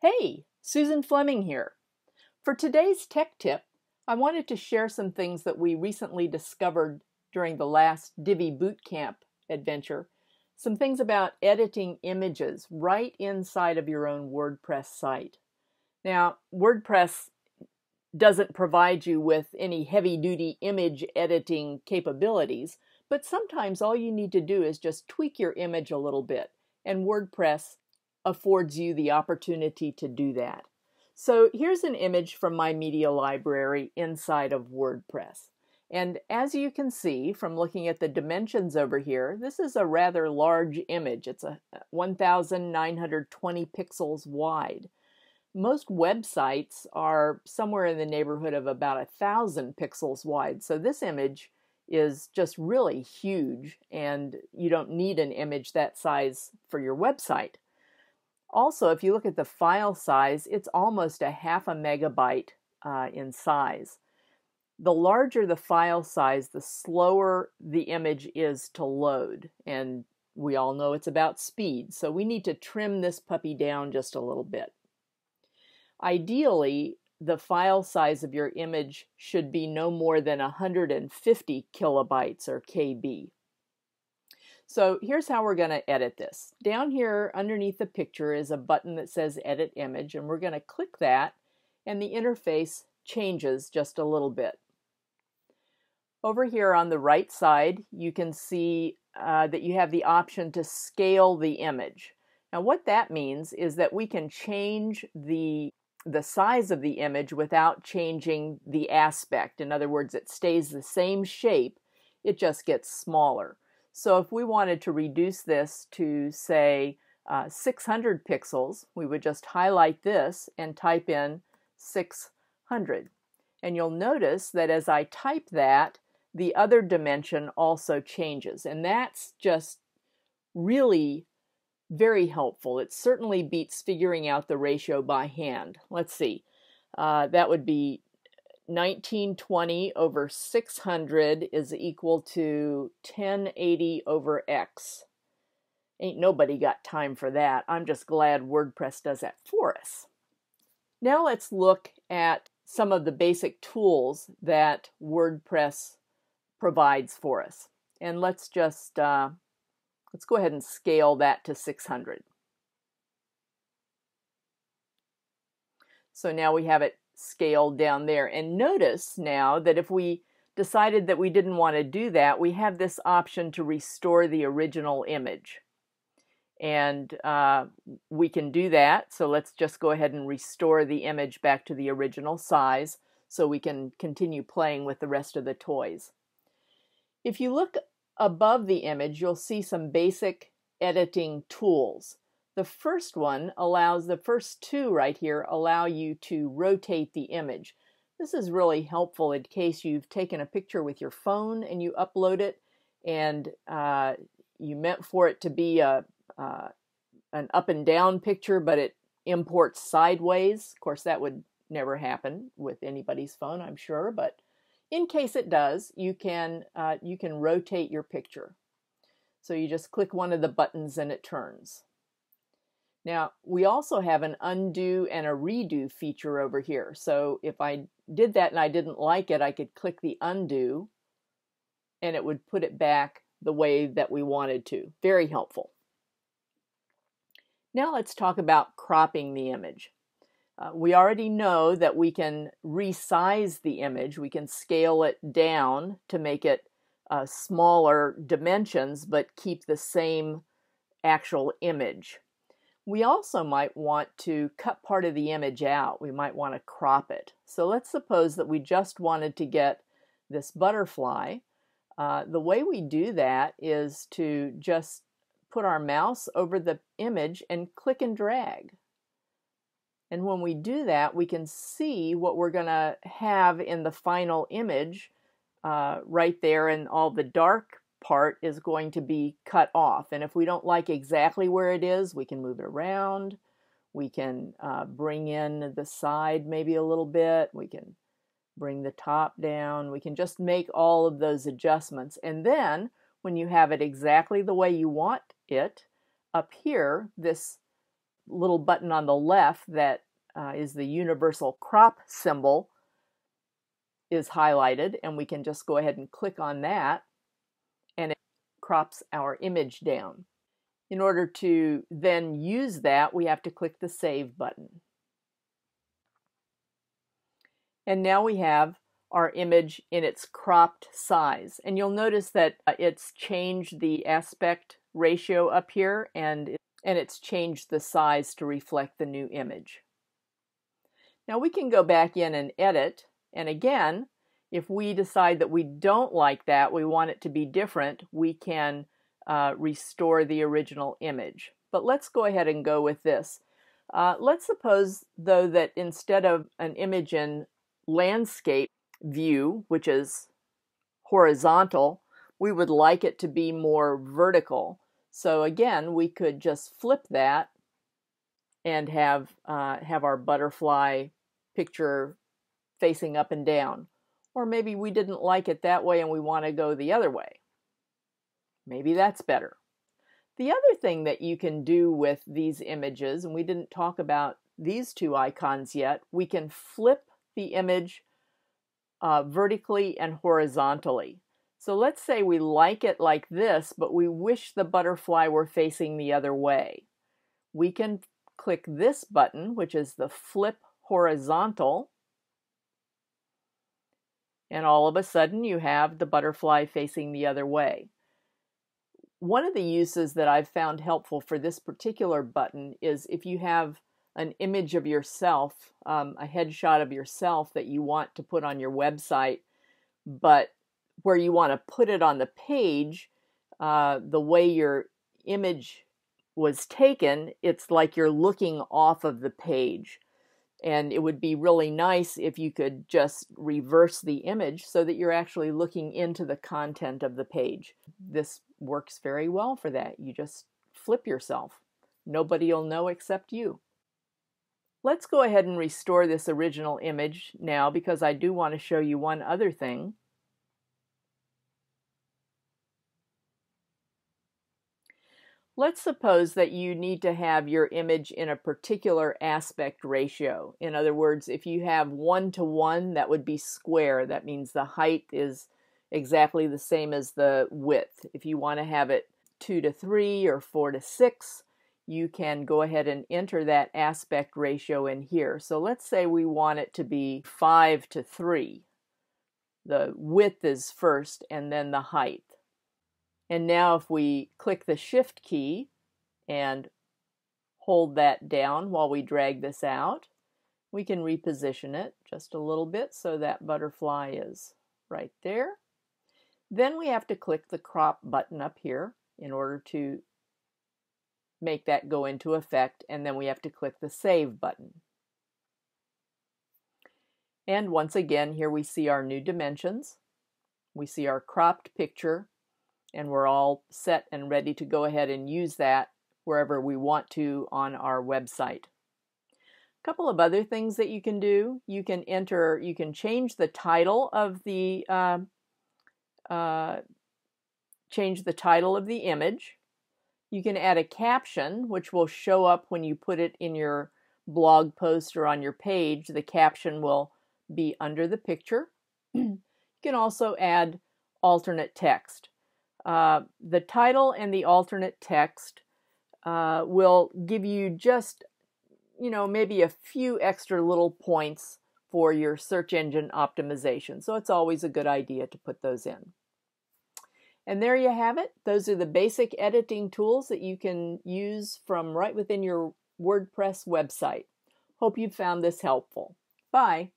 Hey, Susan Fleming here. For today's tech tip, I wanted to share some things that we recently discovered during the last Divi Bootcamp adventure. Some things about editing images right inside of your own WordPress site. Now, WordPress doesn't provide you with any heavy-duty image editing capabilities, but sometimes all you need to do is just tweak your image a little bit, and WordPress affords you the opportunity to do that. So here's an image from my media library inside of WordPress. And as you can see from looking at the dimensions over here, this is a rather large image. It's a 1,920 pixels wide. Most websites are somewhere in the neighborhood of about 1,000 pixels wide. So this image is just really huge, and you don't need an image that size for your website. Also, if you look at the file size, it's almost a half a megabyte in size. The larger the file size, the slower the image is to load. And we all know it's about speed, so we need to trim this puppy down just a little bit. Ideally, the file size of your image should be no more than 150 kilobytes or KB. So here's how we're going to edit this. Down here underneath the picture is a button that says Edit Image, and we're going to click that, and the interface changes just a little bit. Over here on the right side, you can see that you have the option to scale the image. Now what that means is that we can change the size of the image without changing the aspect. In other words, it stays the same shape, it just gets smaller. So if we wanted to reduce this to, say, 600 pixels, we would just highlight this and type in 600. And you'll notice that as I type that, the other dimension also changes. And that's just really very helpful. It certainly beats figuring out the ratio by hand. Let's see. That would be 1920 over 600 is equal to 1080 over X. Ain't nobody got time for that. I'm just glad WordPress does that for us. Now let's look at some of the basic tools that WordPress provides for us. And let's just let's go ahead and scale that to 600. So now we have it scaled down there. And notice now that if we decided that we didn't want to do that, we have this option to restore the original image. And we can do that. So let's just go ahead and restore the image back to the original size so we can continue playing with the rest of the toys. If you look above the image, you'll see some basic editing tools. The first two right here allow you to rotate the image. This is really helpful in case you've taken a picture with your phone and you upload it, and you meant for it to be an up and down picture, but it imports sideways. Of course, that would never happen with anybody's phone, I'm sure, but in case it does, you can rotate your picture. So you just click one of the buttons and it turns. Now, we also have an undo and a redo feature over here. So if I did that and I didn't like it, I could click the undo and it would put it back the way that we wanted to. Very helpful. Now let's talk about cropping the image. We already know that we can resize the image. We can scale it down to make it smaller dimensions, but keep the same actual image. We also might want to cut part of the image out. We might want to crop it. So let's suppose that we just wanted to get this butterfly. The way we do that is to just put our mouse over the image and click and drag. And when we do that, we can see what we're going to have in the final image right there, and all the dark part is going to be cut off. And if we don't like exactly where it is, we can move it around. We can bring in the side maybe a little bit. We can bring the top down. We can just make all of those adjustments. And then when you have it exactly the way you want it, up here, this little button on the left that is the universal crop symbol is highlighted, and we can just go ahead and click on that, and it crops our image down. In order to then use that, we have to click the Save button. And now we have our image in its cropped size. And you'll notice that it's changed the aspect ratio up here, and it's changed the size to reflect the new image. Now we can go back in and edit, and again, if we decide that we don't like that, we want it to be different, we can restore the original image. But let's go ahead and go with this. Let's suppose, though, that instead of an image in landscape view, which is horizontal, we would like it to be more vertical. So again, we could just flip that and have our butterfly picture facing up and down. Or maybe we didn't like it that way and we want to go the other way. Maybe that's better. The other thing that you can do with these images, and we didn't talk about these two icons yet, we can flip the image vertically and horizontally. So let's say we like it like this, but we wish the butterfly were facing the other way. We can click this button, which is the Flip Horizontal, and all of a sudden you have the butterfly facing the other way. One of the uses that I've found helpful for this particular button is if you have an image of yourself, a headshot of yourself that you want to put on your website, but where you want to put it on the page, the way your image was taken, it's like you're looking off of the page. And it would be really nice if you could just reverse the image so that you're actually looking into the content of the page. This works very well for that. You just flip yourself. Nobody will know except you. Let's go ahead and restore this original image now, because I do want to show you one other thing. Let's suppose that you need to have your image in a particular aspect ratio. In other words, if you have 1:1, that would be square. That means the height is exactly the same as the width. If you want to have it 2:3 or 4:6, you can go ahead and enter that aspect ratio in here. So let's say we want it to be 5:3. The width is first and then the height. And now if we click the Shift key and hold that down while we drag this out, we can reposition it just a little bit so that butterfly is right there. Then we have to click the Crop button up here in order to make that go into effect, and then we have to click the Save button. And once again, here we see our new dimensions. We see our cropped picture, and we're all set and ready to go ahead and use that wherever we want to on our website. A couple of other things that you can do. You can change the title of the image. You can add a caption, which will show up when you put it in your blog post or on your page. The caption will be under the picture. You can also add alternate text. The title and the alternate text will give you just, maybe a few extra little points for your search engine optimization. So it's always a good idea to put those in. And there you have it. Those are the basic editing tools that you can use from right within your WordPress website. Hope you found this helpful. Bye.